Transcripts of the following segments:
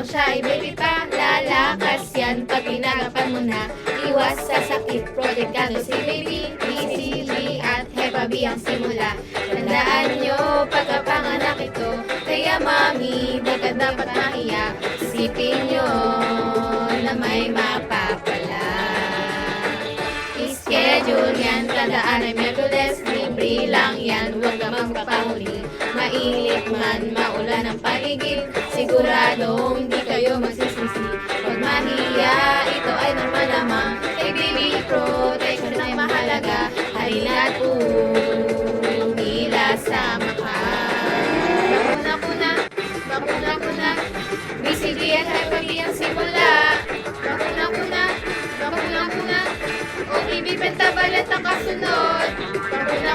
Siya ay baby pa, lalakas yan pag pinagapan mo na. Iwas sa sakit, protektado si baby, BCG at Hepa B ang simula. Tandaan nyo, pagkapanganak ito, kaya mami, di ka dapat mahiya. Isipin nyo na may mapapala. Schedule yan, tandaan ay Miyerkules, libre lang yan, huwag ka magpapahuli. Mainit man, maulan ang paligid, siguradong di kayo magsisisi. Huwag mahiya, ito ay normal lamang, kay baby protection ay mahalaga. Halina't umila sama ka. Bakuna ko na, BCG at Hepa B ang simula. Bakuna ko na, OTB pentabalat ang kasunod. Bakuna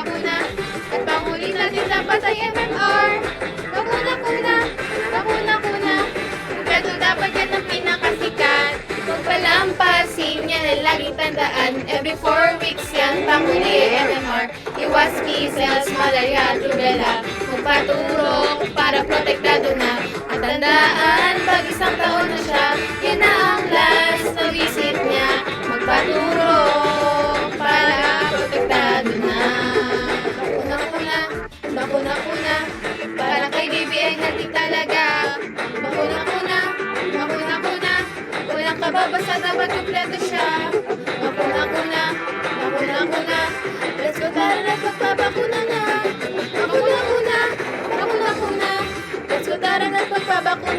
ko na, at panghuli natin dapat ay MMR. Bakuna ko na, pero dapat yan ang pinakasikat. Kung palampasin yan ay laging tandaan, every 4 weeks yan, panghuli MMR. Iwas measles, malaria at rubella, magpaturok para protektado na. At tandaan, pag isang taon na siya, yan na ang last na visit niya. Magpaturok para protektado na. Bakuna ko na, para kay baby ay healthy talaga. Bakuna ko na, walang kababasa, dapat kompleto siya. Bakuna ko na, let's go, tara na, magpapakuna na. Bakuna ko na, let's go, tara na, magpapakuna.